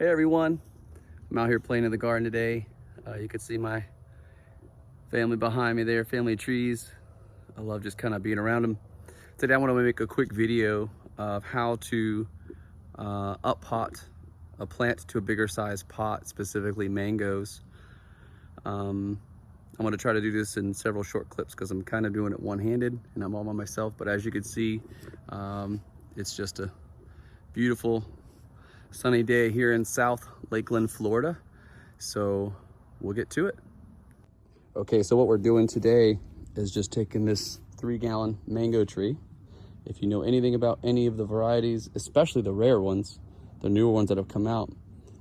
Hey everyone, I'm out here playing in the garden today. You can see my family behind me there, family trees. I love just kind of being around them. Today I want to make a quick video of how to up pot a plant to a bigger size pot, specifically mangoes. I'm going to try to do this in several short clips because I'm kind of doing it one-handed and I'm all by myself, but as you can see, it's just a beautiful sunny day here in South Lakeland, Florida. So we'll get to it. Okay, so what we're doing today is just taking this 3-gallon mango tree. If you know anything about any of the varieties, especially the rare ones, the newer ones that have come out,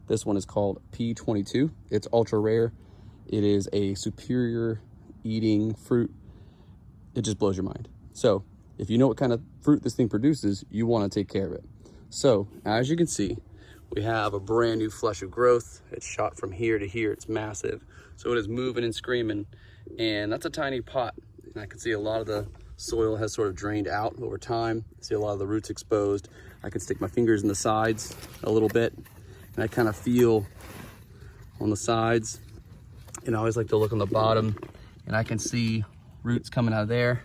this one is called P22. It's ultra rare. It is a superior eating fruit. It just blows your mind. So if you know what kind of fruit this thing produces, you want to take care of it. So as you can see, we have a brand new flush of growth. It's shot from here to here. It's massive. So it is moving and screaming. And that's a tiny pot. And I can see a lot of the soil has sort of drained out over time. I see a lot of the roots exposed. I can stick my fingers in the sides a little bit. And I kind of feel on the sides. And I always like to look on the bottom. And I can see roots coming out of there.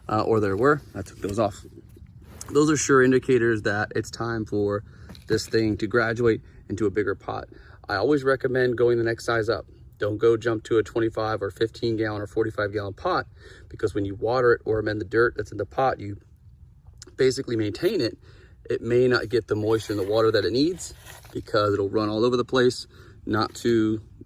Or there were. I took those off. Those are sure indicators that it's time for this thing to graduate into a bigger pot. I always recommend going the next size up. Don't go jump to a 25 or 15 gallon or 45 gallon pot, because when you water it or amend the dirt that's in the pot, you basically maintain it. It may not get the moisture and the water that it needs because it'll run all over the place, not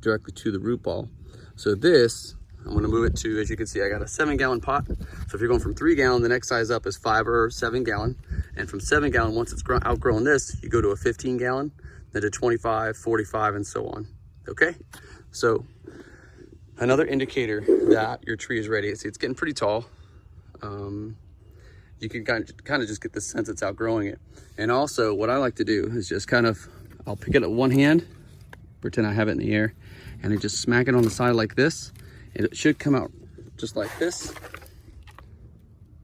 directly to the root ball. So this, I'm gonna move it to, as you can see, I got a 7-gallon pot. So if you're going from 3 gallon, the next size up is 5 or 7 gallon. And from 7 gallon, once it's outgrown this, you go to a 15 gallon, then to 25, 45, and so on. Okay? So another indicator that your tree is ready. See, it's getting pretty tall. You can kind of just get the sense it's outgrowing it. And also what I like to do is just I'll pick it up one hand, pretend I have it in the air, and I just smack it on the side like this. And it should come out just like this.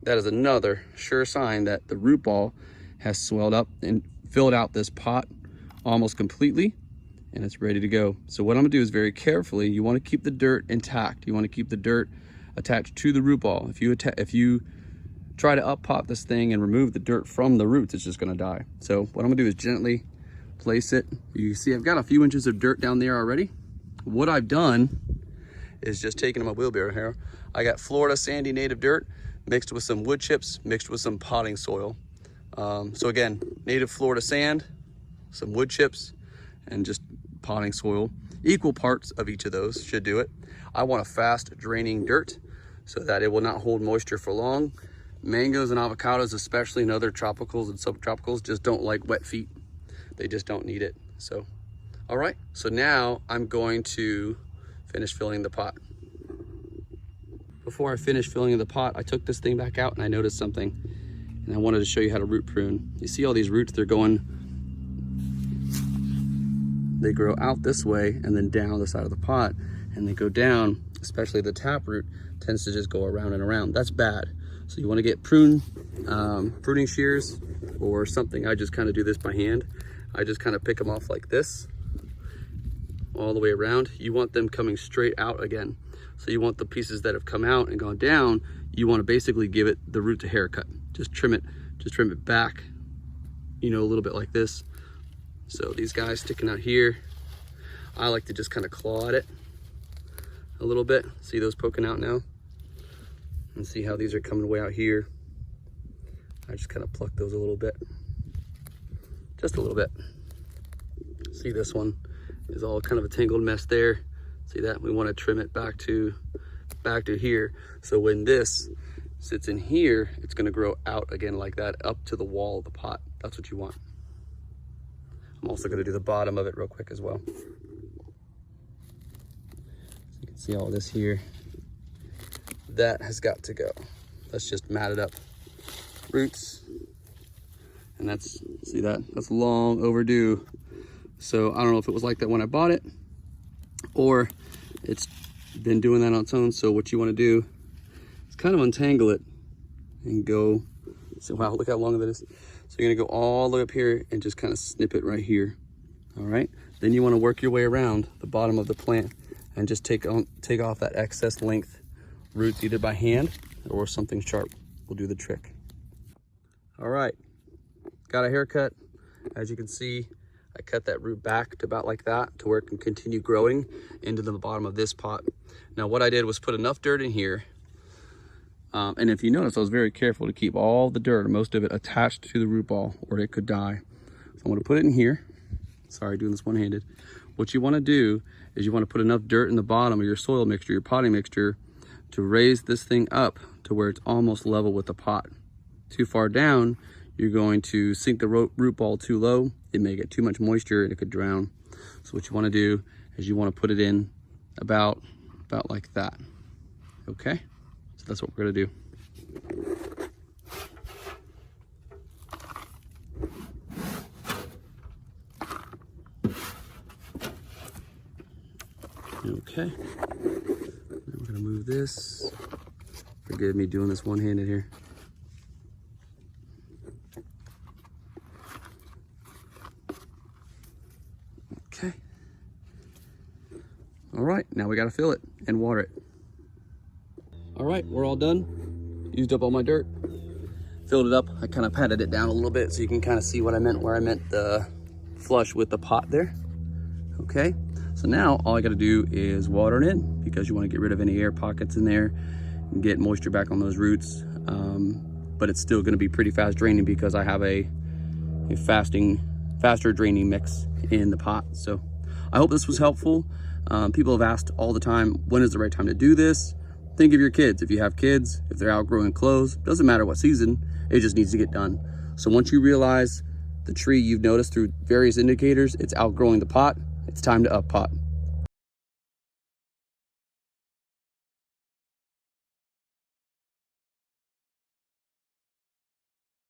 That is another sure sign that the root ball has swelled up and filled out this pot almost completely, and it's ready to go. So what I'm gonna do is very carefully, you wanna keep the dirt intact. You wanna keep the dirt attached to the root ball. If you try to up pot this thing and remove the dirt from the roots, it's just gonna die. So what I'm gonna do is gently place it. You see I've got a few inches of dirt down there already. What I've done is just taking my wheelbarrow here. I got Florida sandy native dirt mixed with some wood chips, mixed with some potting soil. So again, native Florida sand, some wood chips, and just potting soil. Equal parts of each of those should do it. I want a fast draining dirt so that it will not hold moisture for long. Mangoes and avocados, especially, and other tropicals and subtropicals, just don't like wet feet. They just don't need it. So, all right, so now I'm going to finish filling the pot. Before I finish filling the pot, I took this thing back out and I noticed something, and I wanted to show you how to root prune. You see all these roots, they grow out this way and then down the side of the pot, and they go down, especially the taproot tends to just go around and around. That's bad. So you want to get pruning shears or something. I just kind of do this by hand. I just kind of pick them off like this, all the way around. You want them coming straight out again. So you want the pieces that have come out and gone down, you want to basically give it the roots a haircut. Just trim it back, a little bit like this. So these guys sticking out here, I like to just kind of claw at it a little bit. See those poking out now? And see how these are coming way out here. I just kind of pluck those a little bit. Just a little bit. See, this one is all kind of a tangled mess there. See that? We want to trim it back to here. So when this sits in here, it's going to grow out again like that, up to the wall of the pot. That's what you want. I'm also going to do the bottom of it real quick as well. So you can see all this here. That has got to go. Let's just mat it up. Roots. And see that? That's long overdue. So I don't know if it was like that when I bought it, or it's been doing that on its own. So what you want to do is kind of untangle it and go. So wow, look how long that is. So you're gonna go all the way up here and just kind of snip it right here. All right, then you want to work your way around the bottom of the plant and just take off that excess length roots, either by hand or something sharp will do the trick. All right, got a haircut. As you can see, I cut that root back to about like that to where it can continue growing into the bottom of this pot. Now what I did was put enough dirt in here, and if you notice, I was very careful to keep all the dirt, or most of it, attached to the root ball or it could die. So I'm going to put it in here. Sorry, doing this one-handed. What you want to do is you want to put enough dirt in the bottom of your soil mixture, your potting mixture, to raise this thing up to where it's almost level with the pot. Too far down, you're going to sink the root ball too low. It may get too much moisture and it could drown. So what you want to do is you want to put it in about like that. Okay, so that's what we're going to do. Okay, now we're gonna move this. Forgive me doing this one-handed here. Okay. All right, now we gotta fill it and water it. All right, we're all done. Used up all my dirt. Filled it up. I kind of patted it down a little bit so you can kind of see what I meant, where I meant the flush with the pot there. Okay. So now all I got to do is water it in, because you want to get rid of any air pockets in there and get moisture back on those roots. But it's still going to be pretty fast draining because I have a faster draining mix in the pot. So I hope this was helpful. People have asked all the time, when is the right time to do this? Think of your kids. If you have kids, if they're outgrowing clothes, doesn't matter what season, it just needs to get done. So once you realize the tree you've noticed through various indicators, it's outgrowing the pot, it's time to up pot.